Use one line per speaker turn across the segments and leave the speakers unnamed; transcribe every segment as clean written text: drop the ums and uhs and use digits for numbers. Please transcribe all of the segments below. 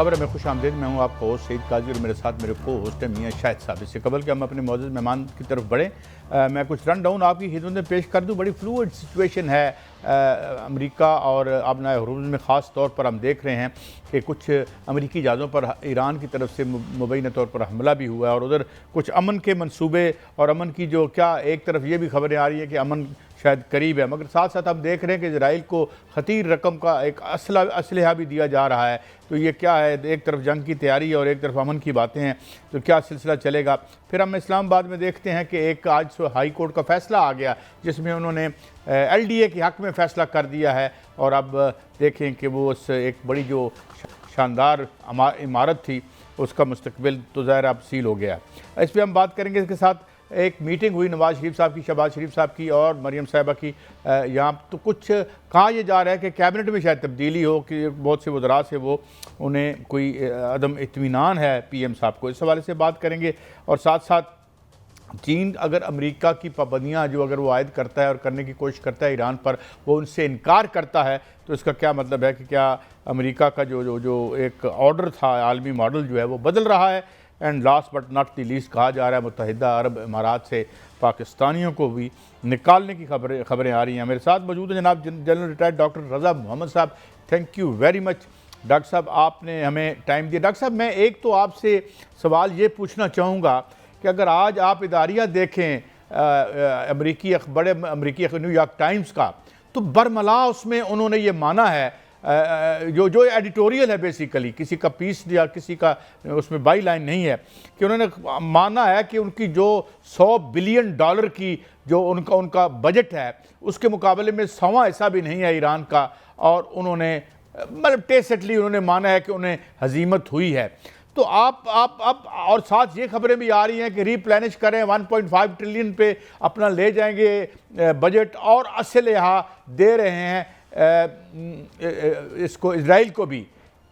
खबर में खुश आमदीद। मैं हूँ आपका होस्ट सईद काजी और मेरे साथ मेरे को होस्ट है मियाँ शाहिद साहब। इससे कबल कि हम अपने मौजूद मेहमान की तरफ बढ़ें, मैं कुछ रन डाउन आपकी खिदमत में पेश कर दूँ। बड़ी फ्लूइड सिचुएशन है अमेरिका और अपना हुर्मुज़ में ख़ास तौर पर हम देख रहे हैं कि कुछ अमेरिकी जहाज़ों पर ईरान की तरफ से मुबैना तौर पर हमला भी हुआ है और उधर कुछ अमन के मंसूबे और अमन की जो क्या एक तरफ ये भी खबरें आ रही हैं कि अमन शायद करीब है, मगर साथ साथ हम देख रहे हैं कि इजराइल को खतीर रकम का एक असलहा भी दिया जा रहा है। तो ये क्या है, एक तरफ जंग की तैयारी और एक तरफ अमन की बातें हैं, तो क्या सिलसिला चलेगा। फिर हम इस्लामाबाद में देखते हैं कि एक आज हाई कोर्ट का फैसला आ गया जिसमें उन्होंने LDA के हक़ में फ़ैसला कर दिया है और अब देखें कि वो उस एक बड़ी जो शानदार इमारत थी उसका मुस्तकबिल तो ज़ाहिर अब सील हो गया। इस पर हम बात करेंगे। इसके साथ एक मीटिंग हुई नवाज़ शरीफ साहब की, शहबाज शरीफ साहब की और मरीम साहिबा की। यहाँ तो कुछ कहा यह जा रहा है कि कैबिनेट में शायद तब्दीली हो, कि बहुत से वज़रा से वो उन्हें कोई अदम इत्मीनान है PM साहब को। इस हवाले से बात करेंगे। और साथ साथ चीन अगर अमेरिका की पाबंदियाँ जो अगर वो आयद करता है और करने की कोशिश करता है ईरान पर, वो उनसे इनकार करता है, तो इसका क्या मतलब है कि क्या अमेरिका का जो एक ऑर्डर था, आलमी मॉडल जो है वो बदल रहा है। And last but not the least कहा जा रहा है मुत्तहिदा अरब इमारात से पाकिस्तानियों को भी निकालने की खबरें आ रही हैं। मेरे साथ मौजूद हैं जनाब जनरल रिटायर्ड डॉक्टर रज़ा मोहम्मद साहब। Thank you very much doctor साहब, आपने हमें टाइम दिया। डॉक्टर साहब, मैं एक तो आपसे सवाल ये पूछना चाहूँगा कि अगर आज आप इदारिया देखें बड़े अमरीकी न्यूयॉर्क टाइम्स का, तो बरमला उसमें उन्होंने ये माना है, जो एडिटोरियल है बेसिकली, किसी का पीस या किसी का उसमें बाई लाइन नहीं है, कि उन्होंने माना है कि उनकी जो $100 बिलियन की जो उनका बजट है उसके मुकाबले में 100वां हिस्सा भी नहीं है ईरान का। और उन्होंने मतलब टेसिटली उन्होंने माना है कि उन्हें हजीमत हुई है। तो आप और साथ ये खबरें भी आ रही हैं कि रीप्लेनिश करें, 1.5 ट्रिलियन पे अपना ले जाएंगे बजट और असलहा दे रहे हैं इसको इजराइल को भी।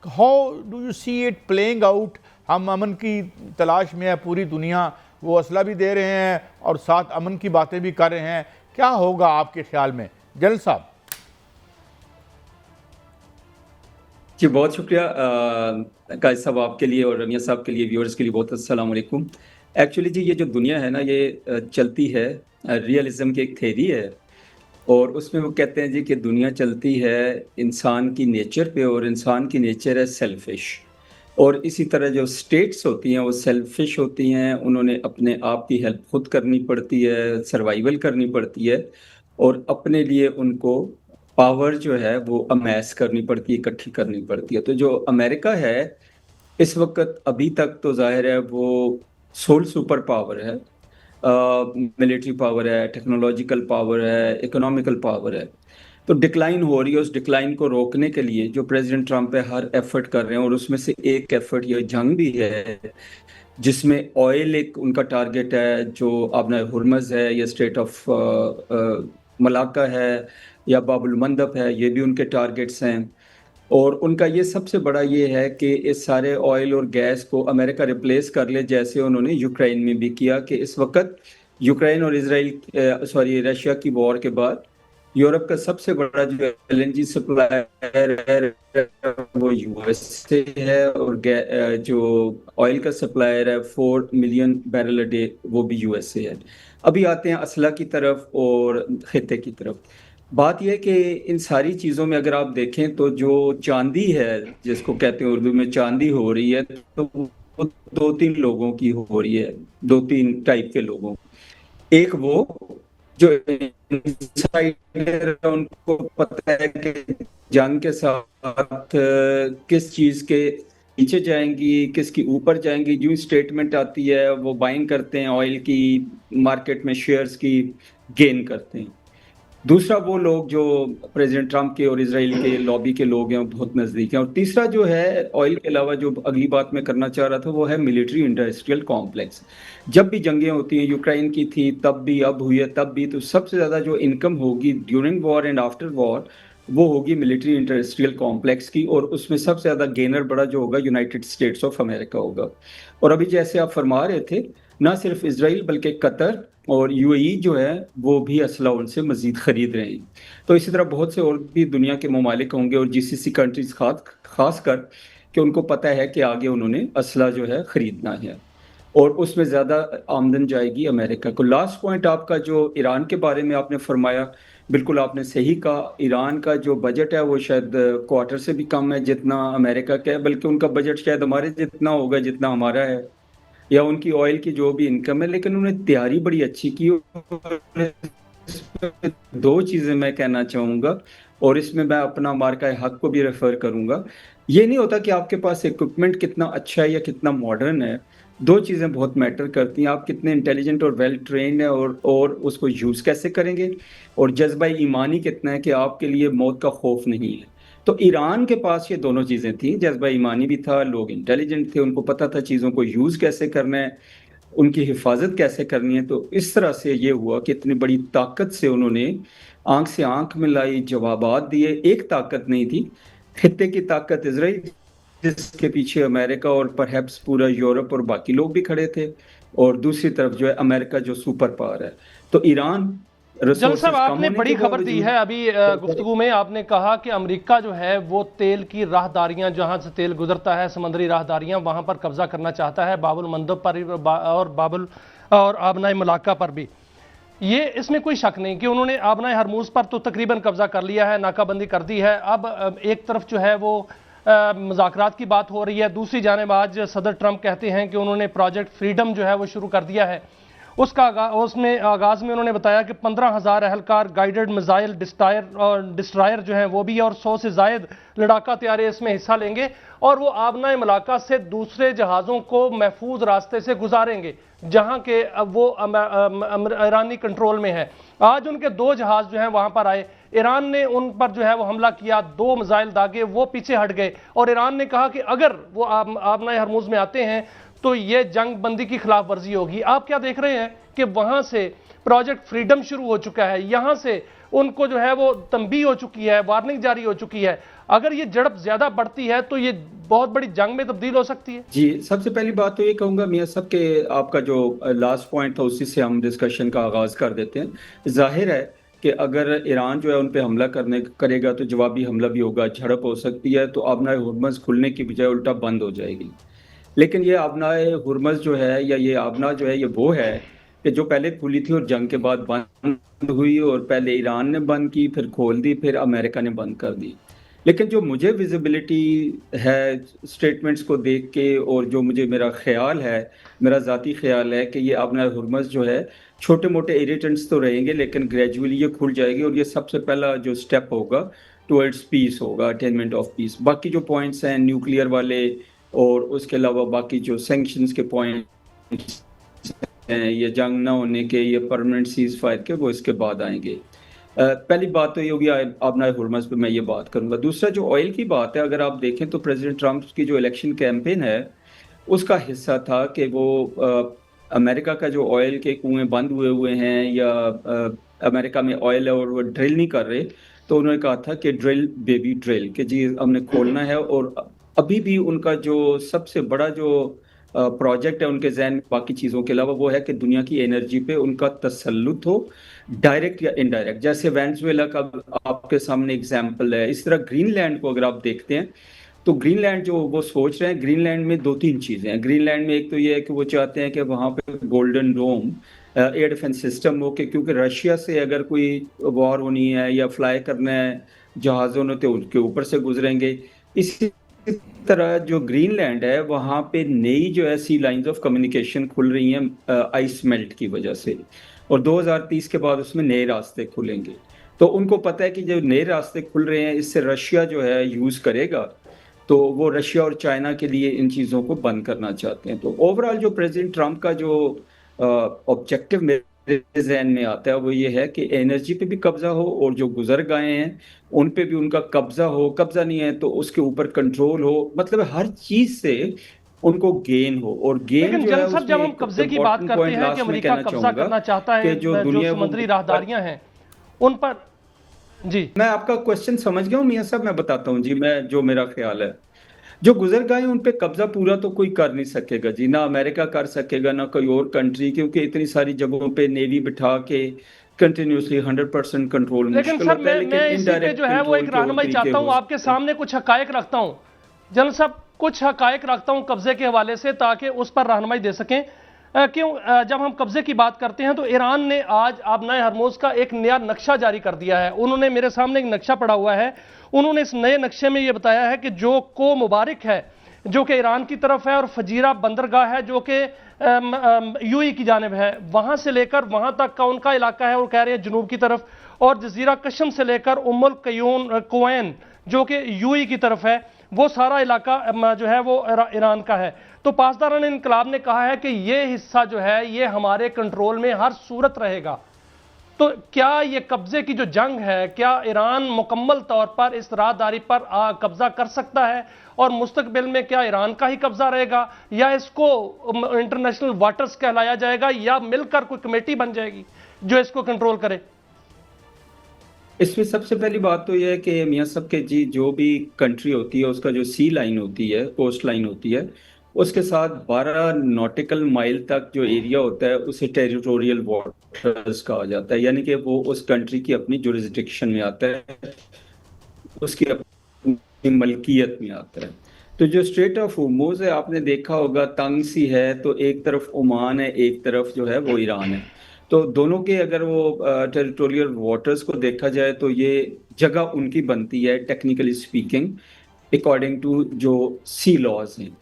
How do you see it playing out? हम अमन की तलाश में है, पूरी दुनिया, वो असला भी दे रहे हैं और साथ अमन की बातें भी कर रहे हैं। क्या होगा आपके ख्याल में जनरल साहब?
जी बहुत शुक्रिया काजी साहब आपके लिए और रनिया साहब के लिए, व्यूअर्स के लिए बहुत अस्सलाम वालेकुम। एक्चुअली जी ये जो दुनिया है ना, ये चलती है रियलिज्म की एक थेरी है और उसमें वो कहते हैं जी कि दुनिया चलती है इंसान की नेचर पे और इंसान की नेचर है सेल्फिश। और इसी तरह जो स्टेट्स होती हैं वो सेल्फिश होती हैं, उन्होंने अपने आप की हेल्प खुद करनी पड़ती है, सर्वाइवल करनी पड़ती है और अपने लिए उनको पावर जो है वो अमैस करनी पड़ती है, इकट्ठी करनी पड़ती है। तो जो अमेरिका है इस वक्त अभी तक तो जाहिर है वो सोल सुपर पावर है, मिलिट्री पावर है, टेक्नोलॉजिकल पावर है, इकोनॉमिकल पावर है। तो डिक्लाइन हो रही है, उस डिक्लाइन को रोकने के लिए जो प्रेसिडेंट ट्रंप है हर एफर्ट कर रहे हैं और उसमें से एक एफर्ट ये जंग भी है जिसमें ऑयल एक उनका टारगेट है, जो अपना हुर्मज़ है या स्ट्रेट ऑफ मलाका है या बाबुल मंदब है, ये भी उनके टारगेट्स हैं। और उनका ये सबसे बड़ा ये है कि इस सारे ऑयल और गैस को अमेरिका रिप्लेस कर ले, जैसे उन्होंने यूक्रेन में भी किया कि इस वक्त यूक्रेन और रशिया की वॉर के बाद यूरोप का सबसे बड़ा जो LNG सप्लायर है वो US से है और जो ऑयल का सप्लायर है 4 मिलियन बैरल अ डे वो भी US से है। अभी आते हैं असला की तरफ और खिते की तरफ। बात यह है कि इन सारी चीज़ों में अगर आप देखें तो जो चांदी है जिसको कहते हैं उर्दू में चांदी हो रही है, तो वो 2-3 लोगों की हो रही है, 2-3 टाइप के लोगों। एक वो जो इनसाइडर है, उनको पता है कि जंग के साथ किस चीज़ के नीचे जाएंगी, किसकी ऊपर जाएंगी। जो स्टेटमेंट आती है वो बाइंग करते हैं, ऑयल की मार्केट में शेयर्स की गेन करते हैं। दूसरा वो लोग जो प्रेसिडेंट ट्रंप के और इसराइल के लॉबी के लोग हैं वो बहुत नज़दीक हैं। और तीसरा जो है ऑयल के अलावा जो अगली बात मैं करना चाह रहा था वो है मिलिट्री इंडस्ट्रियल कॉम्प्लेक्स। जब भी जंगें होती हैं, यूक्रेन की थी तब भी, अब हुई है तब भी, तो सबसे ज़्यादा जो इनकम होगी during war and after war वो होगी मिलिट्री इंडस्ट्रियल कॉम्प्लेक्स की। और उसमें सबसे ज़्यादा गेनर बड़ा जो होगा यूनाइटेड स्टेट्स ऑफ अमेरिका होगा। और अभी जैसे आप फरमा रहे थे, ना सिर्फ इसराइल बल्कि कतर और UAE जो है वो भी असला उनसे मजीद खरीद रहे हैं। तो इसी तरह बहुत से और भी दुनिया के ममालिक होंगे और GCC कंट्रीज खास कर कि उनको पता है कि आगे उन्होंने असला जो है खरीदना है और उसमें ज़्यादा आमदन जाएगी अमेरिका को। लास्ट पॉइंट आपका जो ईरान के बारे में आपने फरमाया, बिल्कुल आपने सही कहा। ईरान का जो बजट है वो शायद क्वार्टर से भी कम है जितना अमेरिका का है, बल्कि उनका बजट शायद हमारे जितना होगा जितना हमारा है, या उनकी ऑयल की जो भी इनकम है, लेकिन उन्होंने तैयारी बड़ी अच्छी की। और इसमें दो चीजें मैं कहना चाहूंगा, और इसमें मैं अपना मार्का हक को भी रेफर करूंगा। ये नहीं होता कि आपके पास इक्विपमेंट कितना अच्छा है या कितना मॉडर्न है, दो चीजें बहुत मैटर करती हैं। आप कितने इंटेलिजेंट और वेल ट्रेन्ड है और उसको यूज कैसे करेंगे, और जज्बा ईमानी कितना है कि आपके लिए मौत का खौफ नहीं है। तो ईरान के पास ये दोनों चीजें थी, जज्बा ईमानी भी था, लोग इंटेलिजेंट थे, उनको पता था चीजों को यूज कैसे करना है, उनकी हिफाजत कैसे करनी है। तो इस तरह से ये हुआ कि इतनी बड़ी ताकत से उन्होंने आंख से आंख मिलाई, जवाबात दिए। एक ताकत नहीं थी, खित्ते की ताकत इसराइल, जिसके पीछे अमेरिका और परहैप्स पूरा यूरोप और बाकी लोग भी खड़े थे, और दूसरी तरफ जो है अमेरिका जो सुपर पावर है। तो ईरान
जल साहब,
रिसोर्सेज कम
आपने
होने
बड़ी
के
खबर दी है
बावजूद
अभी गुफ्तगू में। आपने कहा कि अमेरिका जो है वो तेल की राहदारियां, जहां से तेल गुजरता है, समुद्री राहदारियां, वहां पर कब्जा करना चाहता है, बाबुल मंदब पर और बाबुल और आबनाए मलाका पर भी। ये इसमें कोई शक नहीं कि उन्होंने आबनाए हरमूज पर तो तकरीबन कब्जा कर लिया है, नाकाबंदी कर दी है। अब एक तरफ जो है वो मुज़ाकरात की बात हो रही है, दूसरी जानिब आज सदर ट्रंप कहते हैं कि उन्होंने प्रोजेक्ट फ्रीडम जो है वो शुरू कर दिया है। उसमें आगाज में उन्होंने बताया कि 15,000 अहलकार, गाइडेड मिसाइल डिस्ट्रायर जो हैं वो भी, और 100 से जायद लड़ाका तैयारे इसमें हिस्सा लेंगे, और वो आबनाए मलाका से दूसरे जहाज़ों को महफूज रास्ते से गुजारेंगे जहां के वो ईरानी कंट्रोल में है। आज उनके 2 जहाज जो हैं वहां पर आए, ईरान ने उन पर जो है वो हमला किया, 2 मिसाइल दागे, वो पीछे हट गए, और ईरान ने कहा कि अगर वो आबनाए हरमूज में आते हैं तो ये जंग बंदी की खिलाफ वर्जी होगी। आप क्या देख रहे हैं कि वहां से प्रोजेक्ट फ्रीडम शुरू हो चुका है, यहां से उनको जो है वो तंबीह हो चुकी है, वार्निंग जारी हो चुकी है। अगर ये झड़प ज्यादा बढ़ती है तो ये बहुत बड़ी जंग में तब्दील हो सकती है।
जी, सबसे पहली बात तो ये कहूंगा मियां साहब के आपका जो लास्ट पॉइंट था उसी से हम डिस्कशन का आगाज कर देते हैं। जाहिर है कि अगर ईरान जो है उन पे हमला करेगा तो जवाबी हमला भी होगा, झड़प हो सकती है, तो आबनाए हुर्मुज़ खुलने की बजाय उल्टा बंद हो जाएगी। लेकिन ये आबनाए हुर्मुज़ जो है, या ये आबना जो है, ये वो है कि जो पहले खुली थी और जंग के बाद बंद हुई, और पहले ईरान ने बंद की, फिर खोल दी, फिर अमेरिका ने बंद कर दी। लेकिन जो मुझे विजिबिलिटी है स्टेटमेंट्स को देख के, और जो मुझे मेरा ख्याल है, मेरा ज़ाती ख्याल है कि ये आबनाए हुर्मुज़ जो है, छोटे मोटे इरिटेंट्स तो रहेंगे लेकिन ग्रेजुअली ये खुल जाएगी, और ये सबसे पहला जो स्टेप होगा टुवर्ड्स पीस होगा, अटेनमेंट ऑफ पीस। बाकी जो पॉइंट्स हैं न्यूक्लियर वाले, और उसके अलावा बाकी जो सैंक्शंस के पॉइंट्स हैं, ये जंग ना होने के, ये परमानेंट सीज फायर के, वो इसके बाद आएंगे। पहली बात तो ये होगी आबनाए हुर्मुज़ पे मैं ये बात करूंगा। दूसरा जो ऑयल की बात है, अगर आप देखें तो प्रेसिडेंट ट्रंप की जो इलेक्शन कैंपेन है उसका हिस्सा था कि वो अमेरिका का जो ऑयल के कुएं बंद हुए हैं, या अमेरिका में ऑयल है और वो ड्रिल नहीं कर रहे, तो उन्होंने कहा था कि ड्रिल बेबी ड्रिल, कि जी हमने खोलना है। और अभी भी उनका जो सबसे बड़ा जो प्रोजेक्ट है उनके जहन में बाकी चीज़ों के अलावा, वो है कि दुनिया की एनर्जी पे उनका तसल्लुत हो, डायरेक्ट या इनडायरेक्ट। जैसे वेनेजुएला का आपके सामने एग्जाम्पल है, इस तरह ग्रीनलैंड को अगर आप देखते हैं तो ग्रीनलैंड जो वो सोच रहे हैं, ग्रीनलैंड में 2-3 चीज़ें हैं। ग्रीनलैंड में एक तो ये है कि वो चाहते हैं कि वहाँ पे गोल्डन डोम एयर डिफेंस सिस्टम हो, क्योंकि रशिया से अगर कोई वॉर होनी है या फ्लाई करना है जहाज़ों ने, तो उनके ऊपर से गुजरेंगे। इसी तरह जो ग्रीनलैंड है वहाँ पे नई जो है सी लाइंस ऑफ कम्युनिकेशन खुल रही हैं आइस मेल्ट की वजह से, और 2030 के बाद उसमें नए रास्ते खुलेंगे। तो उनको पता है कि जो नए रास्ते खुल रहे हैं इससे रशिया जो है यूज़ करेगा, तो वो रशिया और चाइना के लिए इन चीज़ों को बंद करना चाहते हैं। तो ओवरऑल जो प्रेसिडेंट ट्रंप का जो ऑब्जेक्टिव मेरे जहन में आता है वो ये है कि एनर्जी पे भी कब्जा हो, और जो गुजर गए हैं उन पे भी उनका कब्जा हो, कब्जा नहीं है तो उसके ऊपर कंट्रोल हो, मतलब हर चीज से उनको गेन हो। और गेन
लेकिन
जो है
जल साहब, जब हम
उसमें
कब्जे की बात
इम्पोर्टेंट
करते
पॉइंट
हैं कि
लास्ट में
अमेरिका
कहना
कब्जा
चाहूंगा
करना चाहता
कि
है
जो
जो
दुनिया
समुद्री राहदारियां हैं उन पर। जी,
मैं आपका क्वेश्चन समझ गया हूँ मियां साहब, मैं बताता हूँ जी, मैं जो मेरा ख्याल है, जो गुजर गए उन पे कब्जा पूरा तो कोई कर नहीं सकेगा जी, ना अमेरिका कर सकेगा ना कोई और कंट्री, क्योंकि इतनी सारी जगहों पे नेवी बिठा के कंटिन्यूसली 100% कंट्रोल
लेकिन
मुश्किल
सर
होता है,
मैं
लेकिन
इसी पे
इनडायरेक्ट
जो है वो
कंट्रोल
एक
के और
रहनुमाई
तरीके
चाहता हूं,
हो
आपके
सकते हैं।
सामने कुछ हकायक रखता हूं। जनरल साहब, कुछ हकायक रखता हूं कब्जे के हवाले से ताकि उस पर रहनुमाई दे सकें। जब हम कब्जे की बात करते हैं तो ईरान ने आज आबनाए हरमोज का एक नया नक्शा जारी कर दिया है। उन्होंने मेरे सामने एक नक्शा पड़ा हुआ है। उन्होंने इस नए नक्शे में यह बताया है कि जो को मुबारक है जो कि ईरान की तरफ है और फजीरा बंदरगाह है जो कि यूएई की जानिब है, वहां से लेकर वहां तक का उनका इलाका है, वो कह रहे हैं जनूब की तरफ, और जजीरा कशम से लेकर उम्मुल कुवैन जो कि यूएई की तरफ है, वो सारा इलाका जो है वो ईरान का है। तो पासदारान इनकलाब ने कहा है कि ये हिस्सा जो है ये हमारे कंट्रोल में हर सूरत रहेगा। तो क्या ये कब्जे की जो जंग है, क्या ईरान मुकम्मल तौर पर इस राहदारी पर कब्जा कर सकता है और मुस्तकबिल में क्या ईरान का ही कब्जा रहेगा या इसको इंटरनेशनल वाटर्स कहलाया जाएगा या मिलकर कोई कमेटी बन जाएगी जो इसको कंट्रोल करे?
इसमें सबसे पहली बात तो यह है कि मियाँ साहब के जी जो भी कंट्री होती है उसका जो सी लाइन होती है, कोस्ट लाइन होती है, उसके साथ 12 नॉटिकल माइल तक जो एरिया होता है उसे टेरिटोरियल वाटर्स कहा जाता है, यानी कि वो उस कंट्री की अपनी जुरिस्डिक्शन में आता है, उसकी अपनी मलकियत में आता है। तो जो स्ट्रेट ऑफ होर्मुज है आपने देखा होगा तंग सी है, तो एक तरफ ओमान है, एक तरफ जो है वो ईरान है। तो दोनों के अगर वो टेरिटोरियल वाटर्स को देखा जाए तो ये जगह उनकी बनती है टेक्निकली स्पीकिंग अकॉर्डिंग टू जो सी लॉज हैं।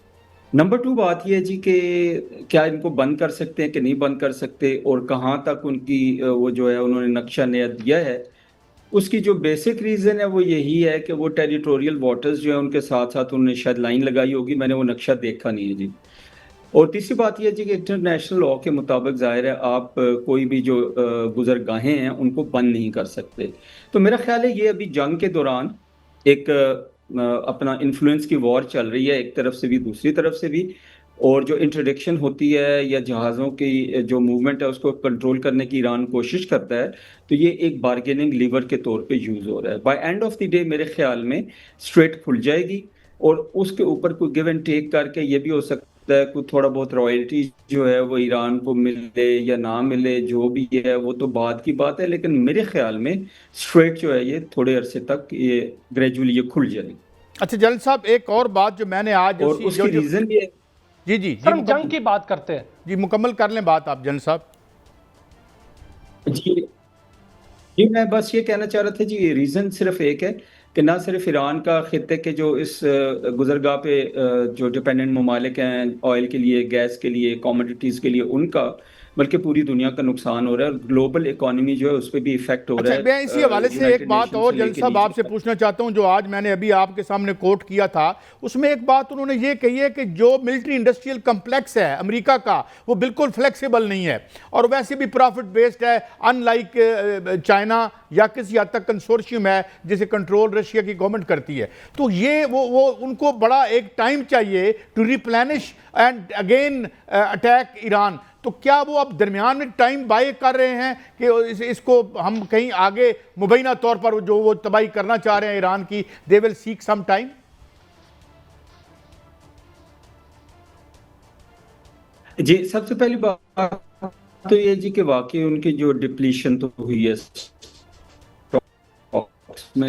नंबर 2 बात यह है जी कि क्या इनको बंद कर सकते हैं कि नहीं बंद कर सकते और कहाँ तक उनकी वो जो है उन्होंने नक्शा नया दिया है। उसकी जो बेसिक रीज़न है वो यही है कि वो टेरिटोरियल वाटर्स जो है उनके साथ साथ उन्होंने शायद लाइन लगाई होगी, मैंने वो नक्शा देखा नहीं है जी। और तीसरी बात यह है जी कि इंटरनेशनल लॉ के मुताबिक ज़ाहिर है आप कोई भी जो गुजरगाहें हैं उनको बंद नहीं कर सकते। तो मेरा ख्याल है ये अभी जंग के दौरान एक अपना इन्फ्लुएंस की वॉर चल रही है, एक तरफ से भी दूसरी तरफ से भी, और जो इंट्रोडक्शन होती है या जहाज़ों की जो मूवमेंट है उसको कंट्रोल करने की ईरान कोशिश करता है, तो ये एक बार्गेनिंग लीवर के तौर पे यूज़ हो रहा है। By end of the day मेरे ख्याल में स्ट्रेट खुल जाएगी और उसके ऊपर कोई गिव एंड टेक करके ये भी हो सकता है कोई थोड़ा बहुत रॉयल्टी जो है वो ईरान को मिले या ना मिले, जो भी है वो तो बात की बात है, लेकिन मेरे ख्याल में स्ट्रेट जो है ये थोड़े अरसे तक ये ग्रेजुअली ये खुल जाएगी।
अच्छा जलन साहब, एक और बात जो मैंने आज
और उसकी रीजन ये
जी जी
सर हम जंग की बात करते हैं
जी, मुकम्मल कर लें बात आप जलन साहब।
जी जी मैं बस ये कहना चाह रहा था जी, रीज़न सिर्फ एक है कि ना सिर्फ ईरान का खित्ते के जो इस गुजरगाह पे जो डिपेंडेंट ममालिक हैं ऑयल के लिए, गैस के लिए, कमोडिटीज़ के लिए, उनका बल्कि पूरी दुनिया का नुकसान हो रहा है और ग्लोबल इकोनॉमी जो है उस पर भी इफेक्ट हो रहा है।
मैं इसी हवाले से एक बात और जलन साहब आपसे पूछना चाहता हूं, जो आज मैंने अभी आपके सामने कोट किया था उसमें एक बात उन्होंने ये कही है कि जो मिलिट्री इंडस्ट्रियल कम्प्लेक्स है अमेरिका का वो बिल्कुल फ्लेक्सिबल नहीं है और वैसे भी प्रॉफिट बेस्ड है, अनलाइक चाइना या किसी हद तक कंसोर्शियम है जिसे कंट्रोल रशिया की गवर्नमेंट करती है। तो ये वो उनको बड़ा एक टाइम चाहिए to replenish and again attack Iran. तो क्या वो अब दरमियान में टाइम बाय कर रहे हैं कि इसको हम कहीं आगे मुबैना तौर पर जो वो तबाही करना चाह रहे हैं ईरान की, they will seek some time?
जी सबसे पहली बात तो ये जी कि वाकई उनकी जो डिप्लीशन तो हुई है में,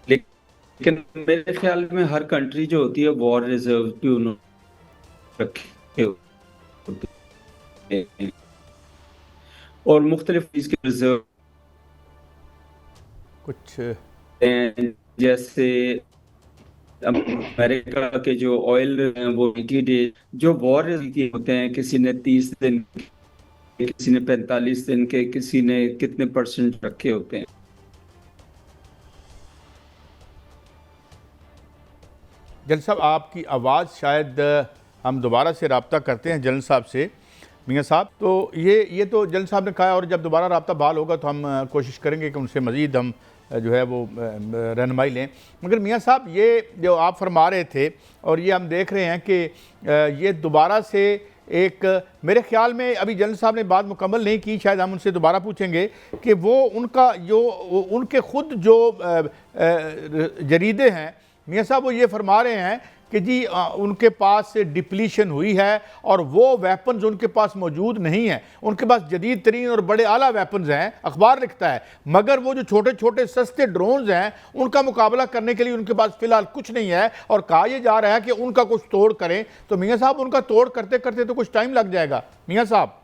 लेकिन मेरे ख्याल में हर कंट्री जो होती है वॉर रिजर्व भी उन्होंने रखे और मुख्तलिफ इसके रिजर्व
कुछ
जैसे अमेरिका के जो ऑयल वो 90 डेज जो वॉर होते हैं, किसी ने 30 दिन, किसी ने 45 दिन के, किसी ने कितने % रखे होते हैं।
जलन साहब आपकी आवाज़ शायद हम दोबारा से रब्ता करते हैं जलन साहब से। मियाँ साहब तो ये तो जलन साहब ने कहा और जब दोबारा रब्ता बहाल होगा तो हम कोशिश करेंगे कि उनसे मज़ीद हम जो है वो रहनुमाई लें। मगर मियाँ साहब ये जो आप फरमा रहे थे और ये हम देख रहे हैं कि ये दोबारा से एक, मेरे ख्याल में अभी जलन साहब ने बात मुकम्मल नहीं की, शायद हम उनसे दोबारा पूछेंगे कि वो उनका जो उनके खुद जो जरीदे हैं मियाँ साहब वो ये फरमा रहे हैं कि जी उनके पास डिप्लीशन हुई है और वो वेपन्स उनके पास मौजूद नहीं है, उनके पास जदीद तरीन और बड़े आला वेपन्स हैं, अखबार लिखता है, मगर वो जो छोटे छोटे सस्ते ड्रोन्स हैं उनका मुकाबला करने के लिए उनके पास फिलहाल कुछ नहीं है। और कहा यह जा रहा है कि उनका कुछ तोड़ करें, तो मियाँ साहब उनका तोड़ करते करते तो कुछ टाइम लग जाएगा। मियाँ साहब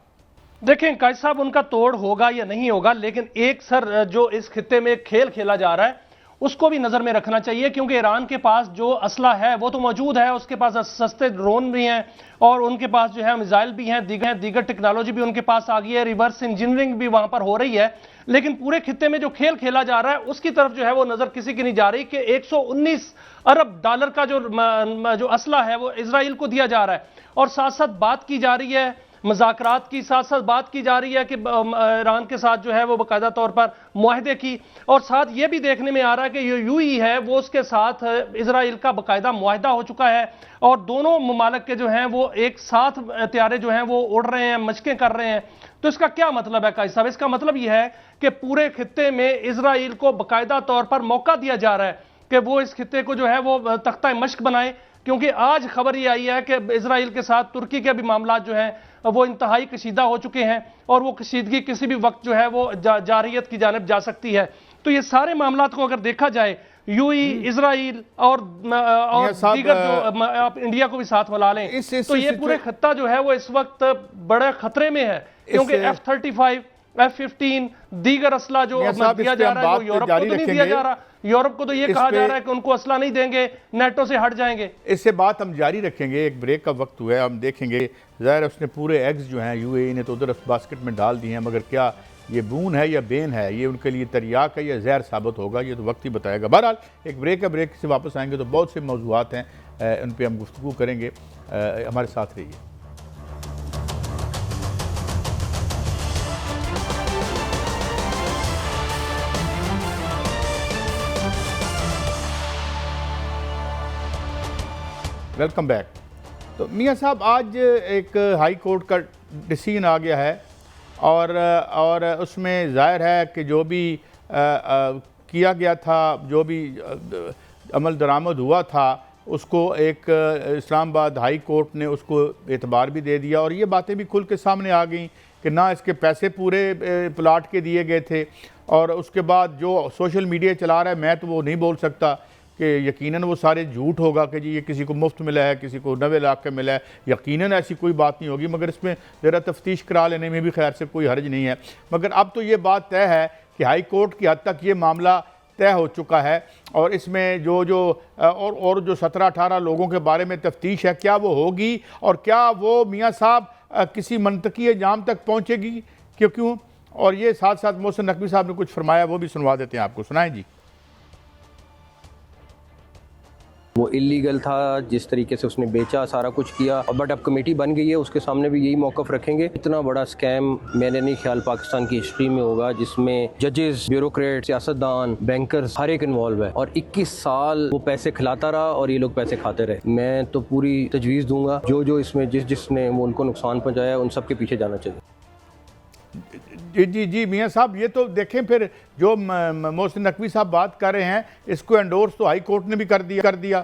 देखें कायद साहब, उनका तोड़ होगा या नहीं होगा, लेकिन एक सर जो इस खित्ते में खेल खेला जा रहा है उसको भी नजर में रखना चाहिए, क्योंकि ईरान के पास जो असला है वो तो मौजूद है, उसके पास सस्ते ड्रोन भी हैं और उनके पास जो है मिसाइल भी हैं, दीगर टेक्नोलॉजी भी उनके पास आ गई है, रिवर्स इंजीनियरिंग भी वहां पर हो रही है। लेकिन पूरे खित्ते में जो खेल खेला जा रहा है उसकी तरफ जो है वो नजर किसी की नहीं जा रही कि 119 अरब डॉलर का जो असला है वो इजराइल को दिया जा रहा है, और साथ साथ बात की जा रही है मुज़ाकरात की, साथ साथ बात की जा रही है कि ईरान के साथ जो है वो बाकायदा तौर पर मुआहदे की, और साथ ये भी देखने में आ रहा है कि यूएई है वो उसके साथ इजराइल का बाकायदा मुआहदा हो चुका है और दोनों ममालिक के जो हैं वो एक साथ हथियारे जो हैं वो उड़ रहे हैं, मशकें कर रहे हैं। तो इसका क्या मतलब है कायद साहब? इसका मतलब यह है कि पूरे खित्ते में इजराइल को बाकायदा तौर पर मौका दिया जा रहा है कि वो इस खित्ते को जो है वो तख्ता मश्क बनाए, क्योंकि आज खबर ये आई है कि इजराइल के साथ तुर्की के भी मामला जो हैं वो इंतहाई कशीदा हो चुके हैं और वो कशीदगी किसी भी वक्त जो है वो जारियत की जानिब जा सकती है। तो ये सारे मामला को अगर देखा जाए, यूएई, इजराइल और दीगर जो आप इंडिया को भी साथ मिला लें, तो ये पूरे खत्ता जो है वो इस वक्त बड़े खतरे में है, क्योंकि F-35, F-15 दीगर असला जो दिया जा रहा है वो यूरोप को तो नहीं दिया जा रहा, यूरोप को तो ये कहा जा रहा है कि उनको असला नहीं देंगे, नेटो से हट जाएंगे।
इससे बात हम जारी रखेंगे, एक ब्रेक का वक्त हुआ है, हम देखेंगे। ज़ाहिर है उसने पूरे एग्स जो हैं यूएई ने तो उधर बास्केट में डाल दिए हैं, मगर क्या ये बून है या बेन है, ये उनके लिए तरियाक है या जहर साबित होगा, ये तो वक्त ही बताएगा। बहरहाल एक ब्रेक है, ब्रेक से वापस आएंगे तो बहुत से मौज़ूआत हैं, उन पर हम गुफ्तगू करेंगे। हमारे साथ रहिए। Welcome back. तो मियाँ साहब, आज एक हाई कोर्ट का डिसीजन आ गया है और उसमें ज़ाहिर है कि जो भी किया गया था, जो भी अमल दरामद हुआ था, उसको एक इस्लामाबाद हाई कोर्ट ने उसको एतबार भी दे दिया और ये बातें भी खुल के सामने आ गई कि ना इसके पैसे पूरे प्लाट के दिए गए थे। और उसके बाद जो सोशल मीडिया चला रहा है, मैं तो वो नहीं बोल सकता कि यकीनन वो सारे झूठ होगा कि जी ये किसी को मुफ्त मिला है, किसी को 90 लाख का मिला है, यकीनन ऐसी कोई बात नहीं होगी, मगर इसमें ज़रा तफ्तीश करा लेने में भी खैर से कोई हर्ज नहीं है। मगर अब तो ये बात तय है कि हाई कोर्ट की हद तक ये मामला तय हो चुका है और इसमें जो जो 17-18 लोगों के बारे में तफ्तीश है, क्या वो होगी और क्या वो मियाँ साहब किसी मनतकी अंजाम तक पहुँचेगी, क्यों? और ये साथ साथ मोहसिन नकवी साहब ने कुछ फरमाया, वो भी सुनवा देते हैं आपको। सुनाएं जी।
वो इलीगल था, जिस तरीके से उसने बेचा, सारा कुछ किया, बट अब कमेटी बन गई है, उसके सामने भी यही मौकफ रखेंगे। इतना बड़ा स्कैम मैंने नहीं ख्याल पाकिस्तान की हिस्ट्री में होगा जिसमें जजेस, ब्यूरोक्रेट, सियासतदान, बैंकर्स हर एक इन्वॉल्व है और 21 साल वो पैसे खिलाता रहा और ये लोग पैसे खाते रहे। मैं तो पूरी तजवीज़ दूंगा जो इसमें जिसने वो उनको नुकसान पहुँचाया उन सब के पीछे जाना चाहिए।
जी मियाँ साहब, ये तो देखें फिर जो मोहसिन नकवी साहब बात कर रहे हैं, इसको एंडोर्स तो हाई कोर्ट ने भी कर दिया।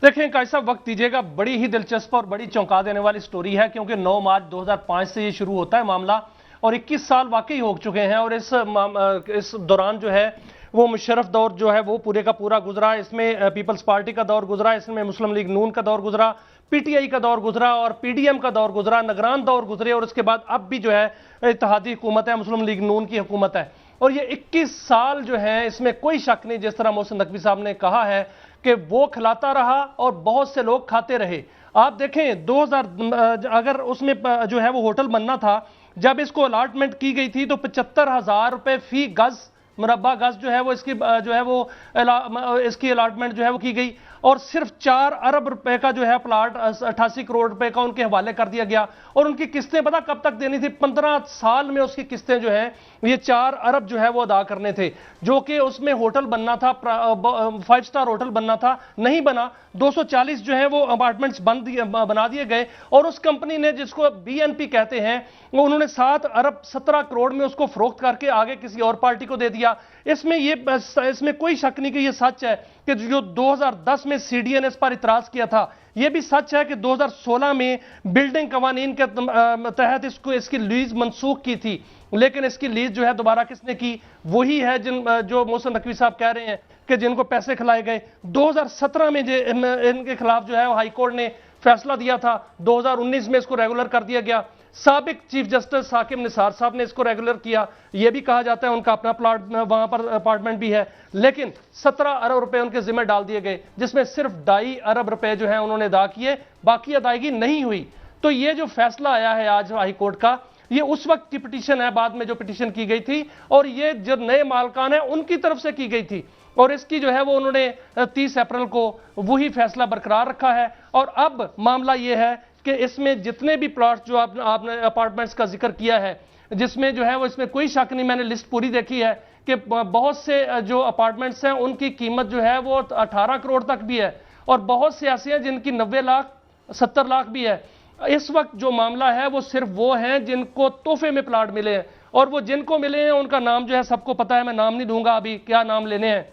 देखें कायद साहब, वक्त दीजिएगा, बड़ी ही दिलचस्प और बड़ी चौंका देने वाली स्टोरी है, क्योंकि 9 मार्च 2005 से ये शुरू होता है मामला और 21 साल वाकई हो चुके हैं और इस दौरान जो है वो मुशर्रफ दौर जो है वो पूरे का पूरा गुजरा, इसमें पीपल्स पार्टी का दौर गुजरा, इसमें मुस्लिम लीग नून का दौर गुजरा, पीटीआई का दौर गुजरा और पीडीएम का दौर गुजरा, निगरान दौर गुजरे और उसके बाद अब भी जो है इत्तेहादी हुकूमत है, मुस्लिम लीग नून की हुकूमत है। और ये 21 साल जो है इसमें कोई शक नहीं, जिस तरह मोहसिन नकवी साहब ने कहा है कि वो खिलाता रहा और बहुत से लोग खाते रहे। आप देखें 2000 अगर उसमें जो है वो होटल बनना था, जब इसको अलाटमेंट की गई थी तो 75,000 रुपए फी गज, मुरब्बा गज जो है वो इसकी जो है वो इसकी अलाटमेंट जो है वो की गई। और सिर्फ 4 अरब रुपए का जो है प्लाट 88 करोड़ रुपए का उनके हवाले कर दिया गया। और उनकी किस्तें पता कब तक देनी थी? 15 साल में उसकी किस्तें जो है ये 4 अरब जो है वो अदा करने थे, जो कि उसमें होटल बनना था, 5 स्टार होटल बनना था, नहीं बना। 240 जो है वो अपार्टमेंट्स बना दिए गए और उस कंपनी ने, जिसको BNP कहते हैं, वो उन्होंने 7 अरब 17 करोड़ में उसको फरोख्त करके आगे किसी और पार्टी को दे दिया। इसमें कोई शक नहीं कि ये सच है कि जो 2010 में CDA ने इस पर इतराज किया था, यह भी सच है कि 2016 में बिल्डिंग कवानीन के तहत इसकी लीज मनसूख की थी, लेकिन इसकी लीज जो है दोबारा किसने की? वही है जो मोहसिन नकवी साहब कह रहे हैं कि जिनको पैसे खिलाए गए। 2017 में इनके खिलाफ जो है हाई कोर्ट ने फैसला दिया था, 2019 में इसको रेगुलर कर दिया गया। साबिक चीफ जस्टिस साकिब निसार साहब ने इसको रेगुलर किया। यह भी कहा जाता है उनका अपना प्लाट वहां पर अपार्टमेंट भी है, लेकिन 17 अरब रुपए उनके जिम्मे डाल दिए गए, जिसमें सिर्फ 2.5 अरब रुपए जो है उन्होंने अदा किए, बाकी अदायगी नहीं हुई। तो ये जो फैसला आया है आज हाई कोर्ट का, ये उस वक्त की पिटीशन है, बाद में जो पिटीशन की गई थी, और ये जो नए मालकान है उनकी तरफ से की गई थी, और इसकी जो है वो उन्होंने 30 अप्रैल को वही फैसला बरकरार रखा है। और अब मामला ये है कि इसमें जितने भी प्लॉट्स जो आपने अपार्टमेंट्स का जिक्र किया है, जिसमें जो है वो, इसमें कोई शक नहीं, मैंने लिस्ट पूरी देखी है कि बहुत से जो अपार्टमेंट्स हैं उनकी कीमत जो है वो 18 करोड़ तक भी है, और बहुत से ऐसे हैं जिनकी 90 लाख 70 लाख भी है। इस वक्त जो मामला है वो सिर्फ वो हैं जिनको तोहफे में प्लाट मिले हैं, और वो जिनको मिले हैं उनका नाम जो है सबको पता है, मैं नाम नहीं दूंगा अभी क्या नाम लेने हैं।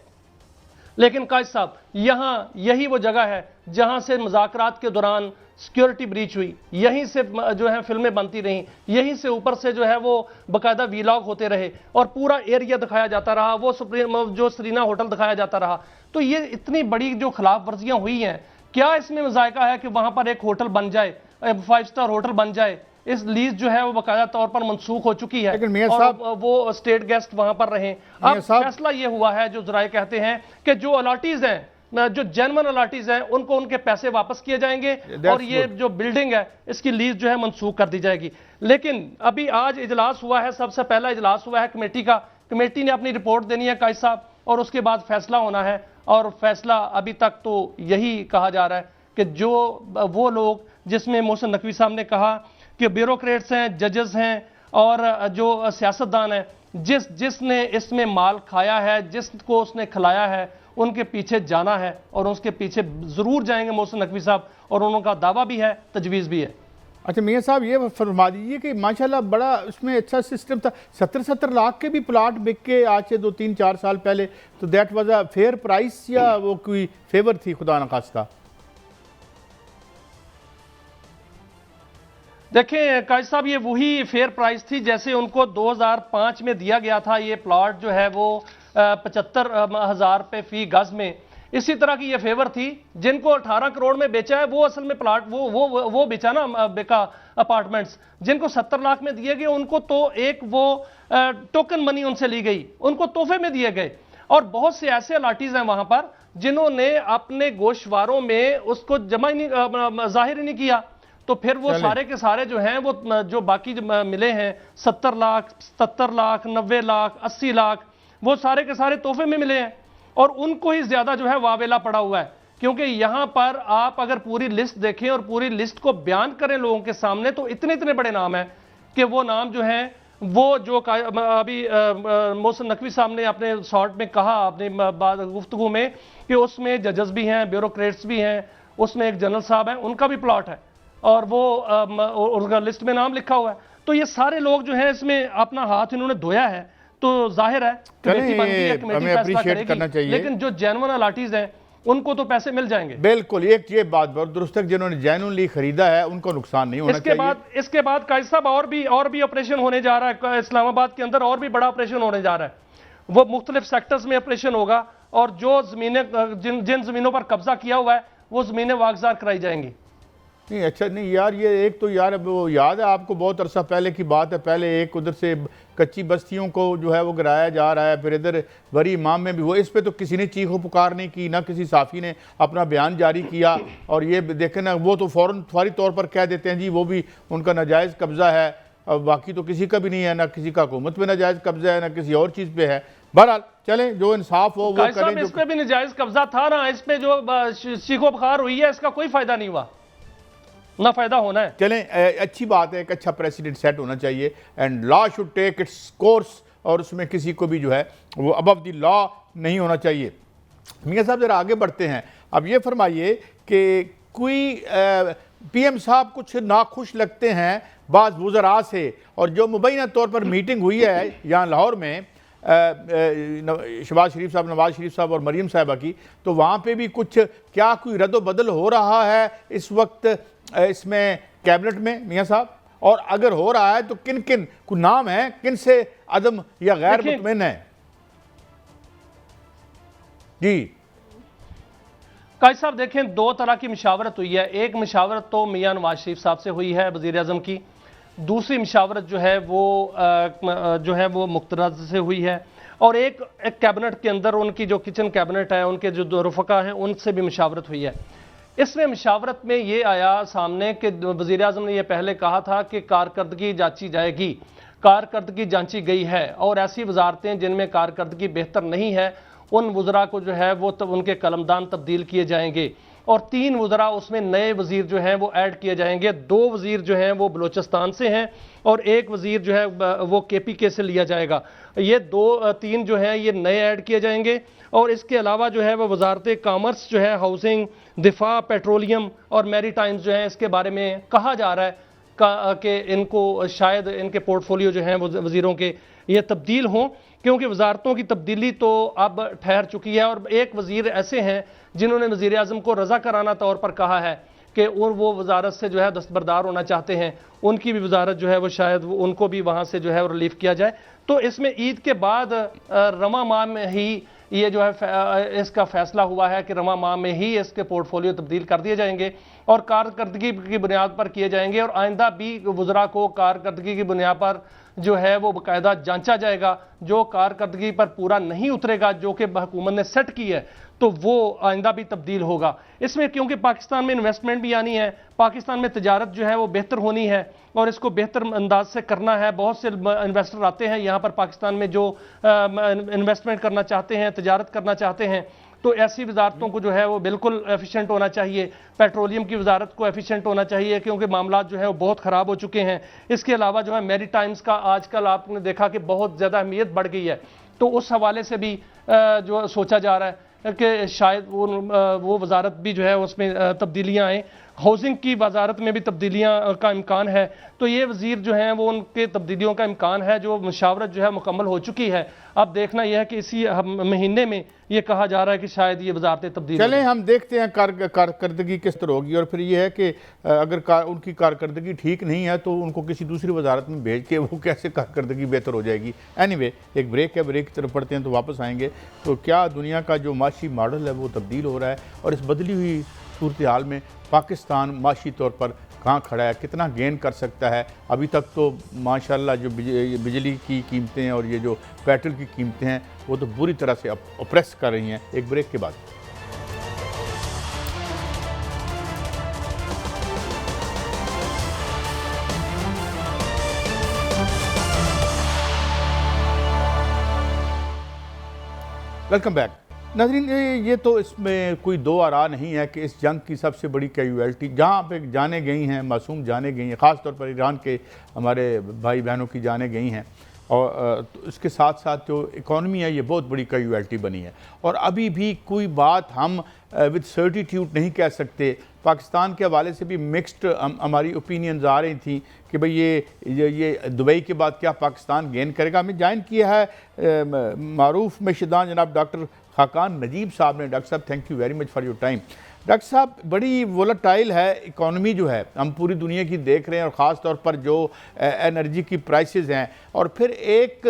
लेकिन काज साहब, यहां यही वो जगह है जहां से मुज़ाकरात के दौरान सिक्योरिटी ब्रीच हुई, यहीं से जो है फिल्में बनती रहीं, यहीं से ऊपर से जो है वो बाकायदा वीलॉग होते रहे और पूरा एरिया दिखाया जाता रहा, वो जो सरीना होटल दिखाया जाता रहा। तो ये इतनी बड़ी जो खिलाफ वर्जियां हुई हैं, क्या इसमें जायका है कि वहां पर एक होटल बन जाए, 5 स्टार होटल बन जाए? इस लीज जो है वो बाकायदा तौर पर मनसूख हो चुकी है,
लेकिन मियां
और
साहब,
वो स्टेट गेस्ट वहां पर रहे। अब फैसला ये हुआ है, जो जराए कहते हैं कि जो अलाटीज हैं, जो जेन्युइन अलाटीज हैं, उनको उनके पैसे वापस किए जाएंगे, और ये जो बिल्डिंग है इसकी लीज जो है मनसूख कर दी जाएगी। लेकिन अभी आज इजलास हुआ है, सबसे पहला इजलास हुआ है कमेटी का। कमेटी ने अपनी रिपोर्ट देनी है कायद साहब, और उसके बाद फैसला होना है। और फैसला अभी तक तो यही कहा जा रहा है कि जो वो लोग, जिसमें मोहसिन नकवी साहब ने कहा कि ब्यूरोक्रेट्स हैं, जजेस हैं, और जो सियासतदान हैं, जिसने इसमें माल खाया है, जिसको उसने खिलाया है, उनके पीछे जाना है, और उसके पीछे जरूर जाएंगे मोहसिन नकवी साहब, और उनका दावा भी है, तजवीज़ भी है।
अच्छा मियां साहब, ये फरमा दीजिए कि माशाल्लाह बड़ा उसमें अच्छा सिस्टम था। 70-70 लाख के भी प्लाट बिक के आज से 2-3-4 साल पहले, तो that was a fair price, या वो कोई फेवर थी खुदा न खास्ता?
देखें काजी साहब, ये वही फेयर प्राइस थी जैसे उनको 2005 में दिया गया था। ये प्लॉट जो है वो 75,000 रुपये फी गज में, इसी तरह की ये फेवर थी। जिनको 18 करोड़ में बेचा है वो असल में प्लाट वो बेचा ना, बेका अपार्टमेंट्स। जिनको 70 लाख में दिए गए उनको तो एक वो टोकन मनी उनसे ली गई, उनको तोहफे में दिए गए। और बहुत से ऐसे अलाटीज हैं वहां पर जिन्होंने अपने गोशवारों में उसको जमा ही नहीं, जाहिर ही नहीं किया। तो फिर वो सारे के सारे जो हैं वो जो बाकी मिले हैं 70 लाख 77 लाख 90 लाख 80 लाख, वो सारे के सारे तोहफे में मिले हैं, और उनको ही ज्यादा जो है वावेला पड़ा हुआ है। क्योंकि यहां पर आप अगर पूरी लिस्ट देखें और पूरी लिस्ट को बयान करें लोगों के सामने, तो इतने इतने बड़े नाम हैं कि वो नाम जो हैं वो जो अभी मोहसिन नकवी साहब ने अपने शॉर्ट में कहा, अपनी गुफ्तगू में, कि उसमें जजेस भी हैं, ब्यूरोक्रेट्स भी हैं, उसमें एक जनरल साहब हैं, उनका भी प्लॉट है, और वो उनका लिस्ट में नाम लिखा हुआ है। तो ये सारे लोग जो हैं इसमें अपना हाथ इन्होंने धोया है। तो जाहिर है कमेटी बन गई है, कमेटी फैसला करेगी, लेकिन जो जेन्युइन अलाटीज हैं उनको तो पैसे मिल जाएंगे।
बिल्कुल, एक ये बात बहुत दुरुस्त है, जिन्होंने जेन्युइनली खरीदा है उनको नुकसान नहीं होना चाहिए।
इसके बाद काजी साहब और भी ऑपरेशन होने जा रहा है इस्लामाबाद के अंदर, और भी बड़ा ऑपरेशन होने जा रहा है। वो मुख्तलिफ सेक्टर्स में ऑपरेशन होगा, और जो जमीनें जिन जमीनों पर कब्जा किया हुआ है वो जमीनें वागजार कराई जाएंगी।
नहीं अच्छा नहीं यार, ये एक तो यार वो याद है आपको, बहुत अरसा पहले की बात है, पहले एक उधर से कच्ची बस्तियों को जो है वो गिराया जा रहा है, फिर इधर बरी इमाम में भी वो, इस पे तो किसी ने चीखो पुकार नहीं की, ना किसी साफ़ी ने अपना बयान जारी किया। और ये देखें ना, वो तो फ़ौरन फौरी तौर पर कह देते हैं जी वो भी उनका नाजायज़ कब्ज़ा है, और बाकी तो किसी का भी नहीं है, ना किसी का हुकूमत पे नाजायज़ कब्ज़ा है, ना किसी और चीज़ पे है। बहरहाल चलें, जो इंसाफ हो वो
काजी साहब,
करें।
इस पे भी नाजायज कब्जा था ना, इस पे जो चीखो पुकार हुई है, इसका कोई फायदा नहीं हुआ, ना फायदा होना है।
चलें, अच्छी बात है, एक अच्छा प्रेसिडेंट सेट होना चाहिए and law should take its course, और उसमें किसी को भी जो है वो अबव द लॉ नहीं होना चाहिए। मियां साहब ज़रा आगे बढ़ते हैं। अब ये फरमाइए कि कोई पीएम साहब कुछ नाखुश लगते हैं बाज़ वज़रा से, और जो मुबैना तौर पर मीटिंग हुई है यहाँ लाहौर में शहबाज शरीफ साहब, नवाज शरीफ साहब और मरीम साहिबा की, तो वहाँ पे भी कुछ क्या कोई रद्द-बदल हो रहा है इस वक्त इसमें कैबिनेट में मियां साहब? और अगर हो रहा है तो किन किन को नाम है, किन से अदम या गैर मुतमिन है? जी
काजी साहब देखें, दो तरह की मशावरत हुई है। एक मशावरत तो मियां नवाज शरीफ साहब से हुई है, वज़ीर आज़म की। दूसरी मशावरत जो है वो मुख्तरज से हुई है। और एक कैबिनेट के अंदर उनकी जो किचन कैबिनेट है, उनके जो रुफ़का हैं, उनसे भी मशावरत हुई है। इसमें मशावरत में ये आया सामने कि वज़ीर आज़म ने यह पहले कहा था कि कारकर्दगी जांची जाएगी, कारकर्दगी जांची गई है, और ऐसी वजारतें जिनमें कारकर्दगी बेहतर नहीं है उन वज़रा को जो है वो तब उनके कलमदान तब्दील किए जाएंगे, और 3 वज़रा उसमें नए वज़ीर जो हैं वो ऐड किए जाएंगे। 2 वज़ीर जो हैं वो बलोचिस्तान से हैं और 1 वज़ीर जो है वो KPK से लिया जाएगा। ये 3 जो हैं ये नए ऐड किए जाएंगे। और इसके अलावा जो है वो वजारत कामर्स जो है, हाउसिंग, दिफा, पेट्रोलियम और मैरी टाइम्स जो है, इसके बारे में कहा जा रहा है कि इनको शायद इनके पोर्टफोलियो जो हैं वो वज़ीरों के ये तब्दील हों, क्योंकि वजारतों की तब्दीली तो अब ठहर चुकी है। और एक वज़ीर ऐसे हैं जिन्होंने वज़ीर आज़म को रज़ा कराना तौर पर कहा है कि और वो वजारत से जो है दस्तबरदार होना चाहते हैं, उनकी भी वजारत जो है वो शायद उनको भी वहाँ से जो है रिलीफ किया जाए। तो इसमें ईद के बाद रमा माह में ही ये जो है इसका फैसला हुआ है कि रमा माह में ही इसके पोर्टफोलियो तब्दील कर दिए जाएंगे और कारकर्दगी की बुनियाद पर किए जाएंगे, और आइंदा भी वज़रा को कारकर्दगी की बुनियाद पर जो है वो बाकायदा जांचा जाएगा। जो कारकर्दगी पर पूरा नहीं उतरेगा, जो कि हुकूमत ने सेट की है, तो वो आइंदा भी तब्दील होगा इसमें, क्योंकि पाकिस्तान में इन्वेस्टमेंट भी आनी है, पाकिस्तान में तिजारत जो है वो बेहतर होनी है और इसको बेहतर अंदाज से करना है। बहुत से इन्वेस्टर आते हैं यहाँ पर पाकिस्तान में जो इन्वेस्टमेंट करना चाहते हैं, तिजारत करना चाहते हैं, तो ऐसी वजारतों को जो है वो बिल्कुल एफिशिएंट होना चाहिए। पेट्रोलियम की वजारत को एफिशिएंट होना चाहिए, क्योंकि मामला जो है वो बहुत ख़राब हो चुके हैं। इसके अलावा जो है मैरी टाइम्स का आजकल आपने देखा कि बहुत ज़्यादा अहमियत बढ़ गई है, तो उस हवाले से भी जो सोचा जा रहा है कि शायद वो वजारत भी जो है उसमें तब्दीलियाँ आएँ। हाउसिंग की वजारत में भी तब्दीलियाँ का इम्कान है, तो ये वज़ीर जो हैं वो उनके तब्दीलियों का इम्कान है। जो मशावरत जो है मुकम्मल हो चुकी है, अब देखना यह है कि इसी महीने में ये कहा जा रहा है कि शायद ये वजारतें तब्दील
चलें, हम देखते हैं कारकर्दगी किस तरह होगी। और फिर ये है कि अगर उनकी कारकर्दगी ठीक नहीं है तो उनको किसी दूसरी वजारत में भेज के वो कैसे कारकर्दगी बेहतर हो जाएगी। एनीवे, एक ब्रेक है, ब्रेक की तरफ पढ़ते हैं तो वापस आएंगे। तो क्या दुनिया का जो माशी मॉडल है वो तब्दील हो रहा है, और इस बदली हुई सूरत हाल में पाकिस्तान माशी तौर पर कहाँ खड़ा है, कितना गेन कर सकता है? अभी तक तो माशाल्लाह जो बिजली की कीमतें हैं और ये जो पेट्रोल की कीमतें हैं वो तो बुरी तरह से ऑप्रेस कर रही हैं। एक ब्रेक के बाद वेलकम बैक। नाज़रीन, ये तो इसमें कोई दो आरा नहीं है कि इस जंग की सबसे बड़ी कैजुअल्टी जहाँ पे जाने गई हैं, मासूम जाने गई हैं, ख़ास तौर पर ईरान के हमारे भाई बहनों की जाने गई हैं, और तो इसके साथ साथ जो इकॉनमी है ये बहुत बड़ी कैजुअल्टी बनी है। और अभी भी कोई बात हम विद सर्टिट्यूड नहीं कह सकते। पाकिस्तान के हवाले से भी मिक्स्ड हमारी ओपिनियंस आ रही थी कि भाई ये दुबई के बाद क्या पाकिस्तान गेन करेगा। हमें ज्वाइन किया है मारूफ मेशदान जनाब डॉक्टर खाकान नजीब साहब ने। डॉक्टर साहब, thank you very much for your time. Doctor साहब, बड़ी वोलेटाइल है इकॉनमी जो है, हम पूरी दुनिया की देख रहे हैं, और ख़ास तौर पर जो एनर्जी की प्राइसेस हैं, और फिर एक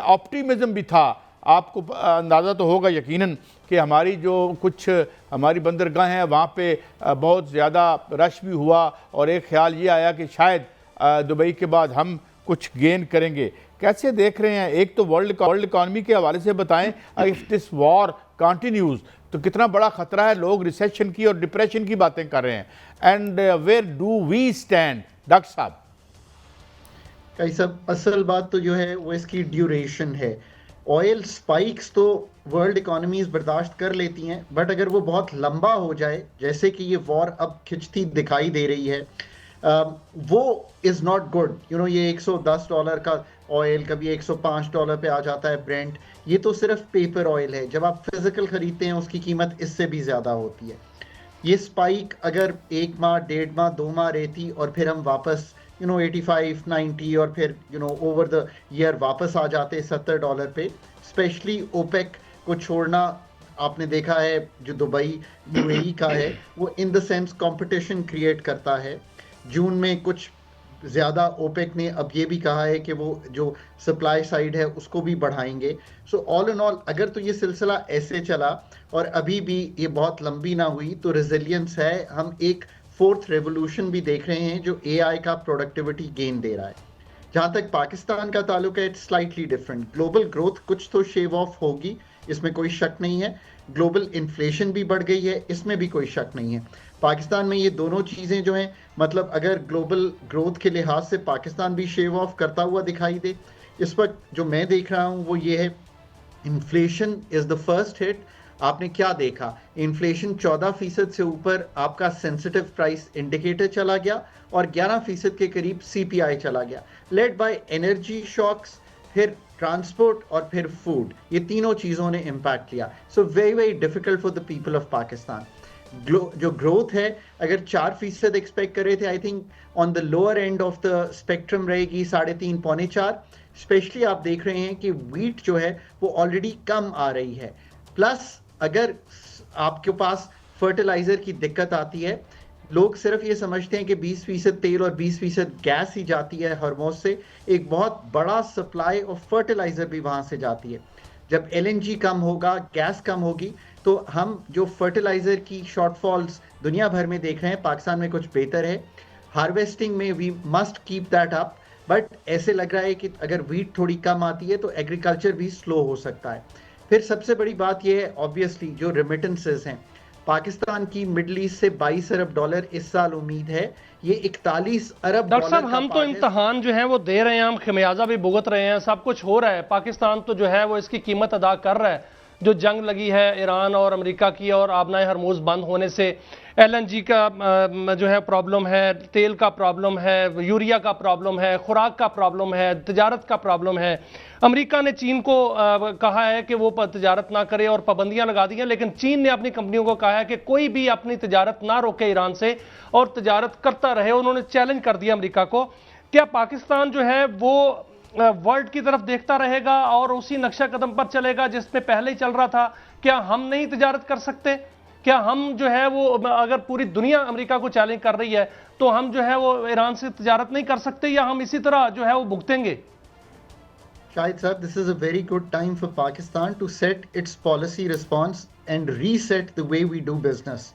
ऑप्टिमिज़म भी था। आपको अंदाज़ा तो होगा यकीनन कि हमारी जो कुछ हमारी बंदरगाह हैं वहाँ पे बहुत ज़्यादा रश भी हुआ, और एक ख्याल ये आया कि शायद दुबई के बाद हम कुछ गेन करेंगे। कैसे देख रहे हैं? एक तो वर्ल्ड इकॉनमी के हवाले से बताएं, इफ़ दिस वॉर कंटिन्यूज़ तो कितना बड़ा ख़तरा है। लोग रिसेशन की और डिप्रेशन की बातें कर रहे हैं। And where do we stand? Doctor साहब।
भाई साहब, असल बात तो जो है वो इसकी ड्यूरेशन है। ऑयल स्पाइक्स तो वर्ल्ड इकोनॉमीज बर्दाश्त कर लेती हैं, बट अगर वो बहुत लंबा हो जाए, जैसे कि ये वॉर अब खिंचती दिखाई दे रही है, वो इज़ नॉट गुड। ये $110 का ऑयल कभी $105 पे आ जाता है ब्रेंट। ये तो सिर्फ पेपर ऑयल है, जब आप फिजिकल खरीदते हैं उसकी कीमत इससे भी ज़्यादा होती है। ये स्पाइक अगर 1 माह, 1.5 माह, 2 माह रहती और फिर हम वापस 85, 90 और फिर ओवर द ईयर वापस आ जाते $70 पे, स्पेशली ओपेक को छोड़ना आपने देखा है, जो दुबई यूएई का है, वो in the sense competition create करता है। जून में कुछ ज़्यादा ओपेक ने अब ये भी कहा है कि वो जो सप्लाई साइड है उसको भी बढ़ाएंगे। सो ऑल इन ऑल अगर तो ये सिलसिला ऐसे चला और अभी भी ये बहुत लंबी ना हुई तो रेजिलियंस है। हम एक 4th रेवोल्यूशन भी देख रहे हैं जो एआई का प्रोडक्टिविटी गेन दे रहा है। जहाँ तक पाकिस्तान का ताल्लुक है, it's slightly different. Global growth कुछ तो शेव ऑफ होगी, इसमें कोई शक नहीं है। ग्लोबल इन्फ्लेशन भी बढ़ गई है, इसमें भी कोई शक नहीं है। पाकिस्तान में ये दोनों चीज़ें जो हैं, मतलब अगर ग्लोबल ग्रोथ के लिहाज से पाकिस्तान भी शेव ऑफ करता हुआ दिखाई दे, इस वक्त जो मैं देख रहा हूँ वो ये है, inflation is the first hit. आपने क्या देखा, इन्फ्लेशन 14% से ऊपर आपका सेंसिटिव प्राइस इंडिकेटर चला गया और 11% के करीब सीपीआई चला गया, लेड बाय एनर्जी शॉक्स, फिर ट्रांसपोर्ट और फिर फूड। ये तीनों चीज़ों ने इम्पैक्ट लिया। So very very difficult for the people of Pakistan. जो ग्रोथ है अगर 4% एक्सपेक्ट करे थे, I think on the lower and of the spectrum रहेगी 3.5 पौने 4। स्पेशली आप देख रहे हैं कि वीट जो है वो ऑलरेडी कम आ रही है। प्लस अगर आपके पास फर्टिलाइजर की दिक्कत आती है, लोग सिर्फ ये समझते हैं कि 20% तेल और 20% गैस ही जाती है हरमोज से, एक बहुत बड़ा सप्लाई ऑफ फर्टिलाइजर भी वहां से जाती है। जब एलएनजी कम होगा, गैस कम होगी, तो हम जो फर्टिलाइजर की शॉर्टफॉल्स दुनिया भर में देख रहे हैं, पाकिस्तान में कुछ बेहतर है। हार्वेस्टिंग में we must keep that up, but ऐसे लग रहा है कि अगर वीट थोड़ी कम आती है तो एग्रीकल्चर भी स्लो हो सकता है। फिर सबसे बड़ी बात यह है ऑब्वियसली जो रेमिटेंसेस हैं, पाकिस्तान की मिडल ईस्ट से $22 अरब इस साल उम्मीद है, ये 41 अरब
डॉक्टर साहब,
डॉलर
हम तो इम्तहान जो है वो दे रहे हैं, हम खमियाजा भी भुगत रहे हैं, सब कुछ हो रहा है, पाकिस्तान तो जो है वो इसकी कीमत अदा कर रहा है। जो जंग लगी है ईरान और अमेरिका की और आबनाए हरमुज बंद होने से एलएनजी का जो है प्रॉब्लम है, तेल का प्रॉब्लम है, यूरिया का प्रॉब्लम है, खुराक का प्रॉब्लम है, तजारत का प्रॉब्लम है। अमेरिका ने चीन को कहा है कि वो तजारत ना करे और पाबंदियां लगा दी हैं, लेकिन चीन ने अपनी कंपनियों को कहा है कि कोई भी अपनी तजारत ना रोके ईरान से और तजारत करता रहे। उन्होंने चैलेंज कर दिया अमेरिका को। क्या पाकिस्तान जो है वो वर्ल्ड की तरफ देखता रहेगा और उसी नक्शा कदम पर चलेगा जिसमें पहले ही चल रहा था? क्या हम नहीं तजारत कर सकते? क्या हम जो है वो, अगर पूरी दुनिया अमेरिका को चैलेंज कर रही है तो हम जो है वो ईरान से तजारत नहीं कर सकते, या हम इसी तरह जो है वो भुगतेंगे?
शाहिद साहब, this is a very good time for Pakistan to set its policy response and reset the way we do business.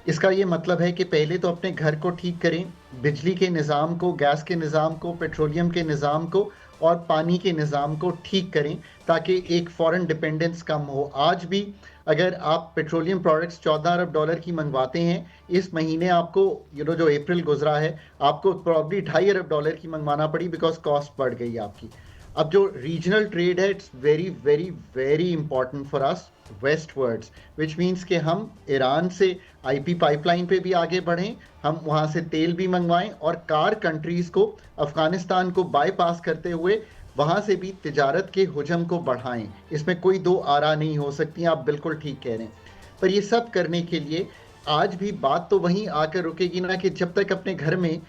इसका ये मतलब है कि पहले तो अपने घर को ठीक करें, बिजली के निज़ाम को, गैस के निज़ाम को, पेट्रोलियम के निज़ाम को और पानी के निज़ाम को ठीक करें ताकि एक फॉरेन डिपेंडेंस कम हो। आज भी अगर आप पेट्रोलियम प्रोडक्ट्स $14 अरब की मंगवाते हैं, इस महीने आपको जो अप्रैल गुजरा है, आपको प्रॉब्ली $2.5 अरब की मंगवाना पड़ी बिकॉज कॉस्ट बढ़ गई आपकी। अब जो रीजनल ट्रेड है, it's very very very important for us westwards, which means कि हम ईरान से आईपी पाइपलाइन पे भी आगे बढ़ें, हम वहाँ से तेल भी मंगवाएं और कार कंट्रीज़ को, अफ़गानिस्तान को बाईपास करते हुए वहाँ से भी तिजारत के हुजम को बढ़ाएं। इसमें कोई दो आरा नहीं हो सकती, आप बिल्कुल ठीक कह रहे हैं। पर ये सब करने के लिए आज भी बात तो वहीं आकर रुकेगी ना कि जब तक अपने घर में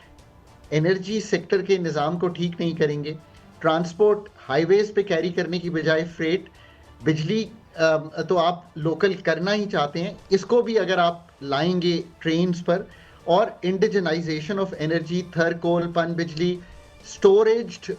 एनर्जी सेक्टर के निज़ाम को ठीक नहीं करेंगे, ट्रांसपोर्ट हाईवेज पे कैरी करने की बजाय फ्रेट, बिजली तो आप लोकल करना ही चाहते हैं, इसको भी अगर आप लाएंगे ट्रेन्स पर, और इंडिजनाइजेशन ऑफ एनर्जी, थर कोल, पन बिजली, स्टोरेज्ड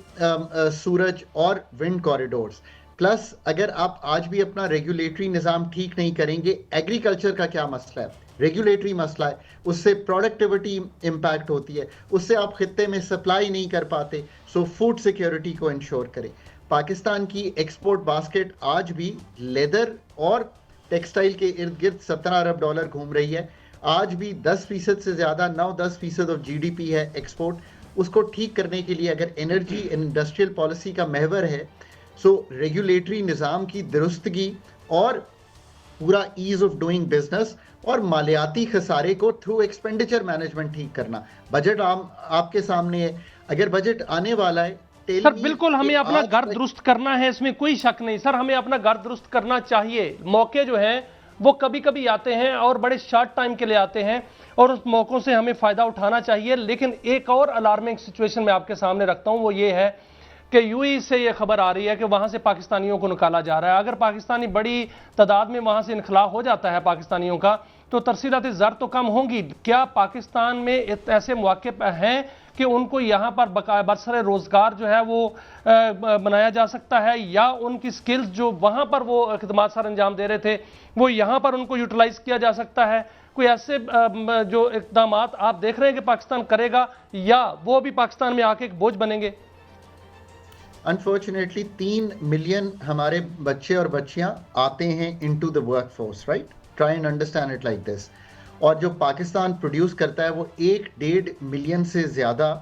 सूरज और विंड कॉरिडोर्स, प्लस अगर आप आज भी अपना रेगुलेटरी निज़ाम ठीक नहीं करेंगे, एग्रीकल्चर का क्या मसला है, रेगुलेटरी मसला है, उससे प्रोडक्टिविटी इम्पैक्ट होती है, उससे आप खित्ते में सप्लाई नहीं कर पाते। सो फूड सिक्योरिटी को इंश्योर करें। पाकिस्तान की एक्सपोर्ट बास्केट आज भी लेदर और टेक्सटाइल के इर्द गिर्द $17 अरब घूम रही है। आज भी 10% से ज़्यादा, 9-10% ऑफ GDP है एक्सपोर्ट। उसको ठीक करने के लिए अगर एनर्जी इंडस्ट्रियल पॉलिसी का महवर है, सो रेगुलेटरी निज़ाम की दुरुस्तगी और पूरा ईज ऑफ डूइंग बिजनेस और मालियाती खसारे को थ्रू एक्सपेंडिचर मैनेजमेंट ठीक करना। बजट आपके सामने है, अगर बजट आने वाला है
सर बिल्कुल हमें अपना घर दुरुस्त करना है, इसमें कोई शक नहीं सर, हमें अपना घर दुरुस्त करना चाहिए। मौके जो हैं वो कभी कभी आते हैं और बड़े शॉर्ट टाइम के लिए आते हैं और उस मौकों से हमें फायदा उठाना चाहिए। लेकिन एक और अलार्मिंग सिचुएशन मैं आपके सामने रखता हूं, वो ये है कि यूएई से ये खबर आ रही है कि वहां से पाकिस्तानियों को निकाला जा रहा है। अगर पाकिस्तानी बड़ी तादाद में वहां से इनखला हो जाता है पाकिस्तानियों का, तो तरसीलात ज़र तो कम होंगी। क्या पाकिस्तान में ऐसे मौके हैं कि उनको यहाँ पर बरसरे रोजगार जो है वो बनाया जा सकता है, या उनकी स्किल्स जो वहाँ पर वो खिदमत सर अंजाम दे रहे थे वो यहाँ पर उनको यूटिलाइज किया जा सकता है? कोई ऐसे जो इकदाम आप देख रहे हैं कि पाकिस्तान करेगा, या वो भी पाकिस्तान में आके एक बोझ बनेंगे?
अनफॉर्चुनेटली 3 मिलियन हमारे बच्चे और बच्चियां आते हैं into the workforce, right? Try and understand it like this. और जो पाकिस्तान प्रोड्यूस करता है वो 1-1.5 मिलियन से ज़्यादा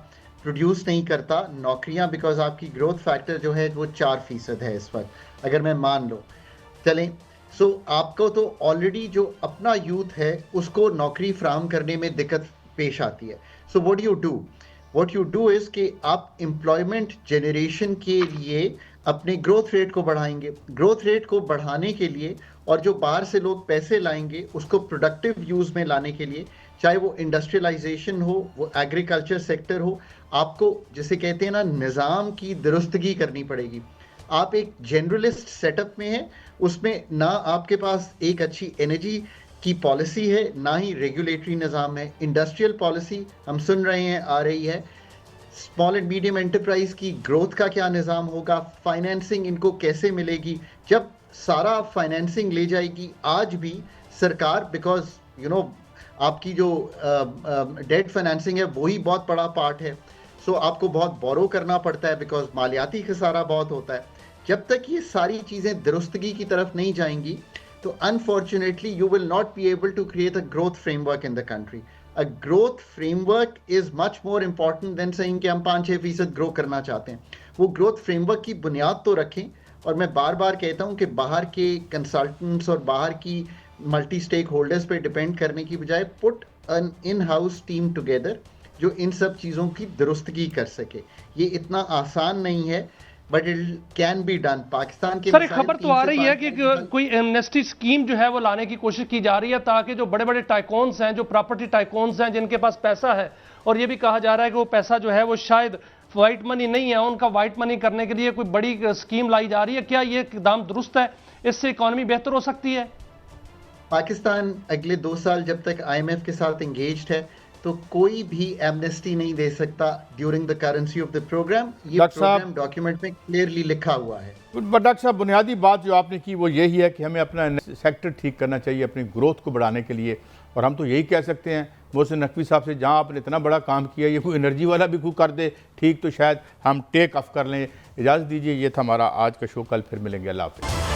प्रोड्यूस नहीं करता नौकरियां, बिकॉज आपकी ग्रोथ फैक्टर जो है वो 4% है इस वक्त, अगर मैं मान लो चलें। सो आपको तो ऑलरेडी जो अपना यूथ है उसको नौकरी फ्राहम करने में दिक्कत पेश आती है। So what you do is कि आप एम्प्लॉयमेंट जनरेशन के लिए अपने ग्रोथ रेट को बढ़ाएंगे। ग्रोथ रेट को बढ़ाने के लिए और जो बाहर से लोग पैसे लाएंगे उसको प्रोडक्टिव यूज़ में लाने के लिए, चाहे वो इंडस्ट्रियलाइजेशन हो, वो एग्रीकल्चर सेक्टर हो, आपको जिसे कहते हैं ना निज़ाम की दुरुस्तगी करनी पड़ेगी। आप एक जनरलिस्ट सेटअप में हैं, उसमें ना आपके पास एक अच्छी एनर्जी की पॉलिसी है, ना ही रेगुलेटरी निज़ाम है। इंडस्ट्रियल पॉलिसी हम सुन रहे हैं आ रही है, स्मॉल एंड मीडियम एंटरप्राइज की ग्रोथ का क्या निज़ाम होगा, फाइनेंसिंग इनको कैसे मिलेगी? जब सारा फाइनेंसिंग ले जाएगी आज भी सरकार, बिकॉज यू नो आपकी जो डेट फाइनेंसिंग है वही बहुत बड़ा पार्ट है। सो आपको बहुत बोरो करना पड़ता है बिकॉज मालियाती खसारा बहुत होता है। जब तक ये सारी चीज़ें दुरुस्तगी की तरफ नहीं जाएंगी तो unfortunately you will not be able to create a growth framework in the country. A growth framework is much more important than saying कि हम 5-6% ग्रो करना चाहते हैं। वो ग्रोथ फ्रेमवर्क की बुनियाद तो रखें। और मैं बार बार कहता हूं कि बाहर के कंसल्टेंट्स और बाहर की मल्टी स्टेक होल्डर्स पे डिपेंड करने की बजाय put an in house team together जो इन सब चीज़ों की दुरुस्तगी कर सके। ये इतना आसान नहीं है but it can be done. Pakistan के
सर एक खबर तो आ रही है कि कोई एमनेस्टी स्कीम जो है वो लाने की कोशिश की जा रही है ताकि जो बड़े बड़े टाइकॉन्स हैं, जो प्रॉपर्टी टाइकॉन्स हैं जिनके पास पैसा है, और ये भी कहा जा रहा है कि वो पैसा जो है वो शायद वाइट मनी नहीं है, उनका वाइट मनी करने के लिए कोई बड़ी स्कीम लाई जा रही है। क्या ये इकदाम दुरुस्त है? इससे इकॉनमी बेहतर हो सकती है?
पाकिस्तान अगले 2 साल जब तक IMF के साथ एंगेज्ड है तो कोई भी एमनेस्टी नहीं दे सकता during the currency of the programme. ये प्रोग्राम डॉक्यूमेंट में क्लियरली लिखा हुआ है।
डॉक्टर साहब, बुनियादी बात जो आपने की वो यही है कि हमें अपना सेक्टर ठीक करना चाहिए अपनी ग्रोथ को बढ़ाने के लिए। और हम तो यही कह सकते हैं मोहसिन नकवी साहब से, जहाँ आपने इतना बड़ा काम किया, ये कोई एनर्जी वाला भी कोई कर दे ठीक तो शायद हम टेक ऑफ कर लें। इजाज़त दीजिए, ये था हमारा आज का शो। कल फिर मिलेंगे। अल्लाह हाफ़िज़।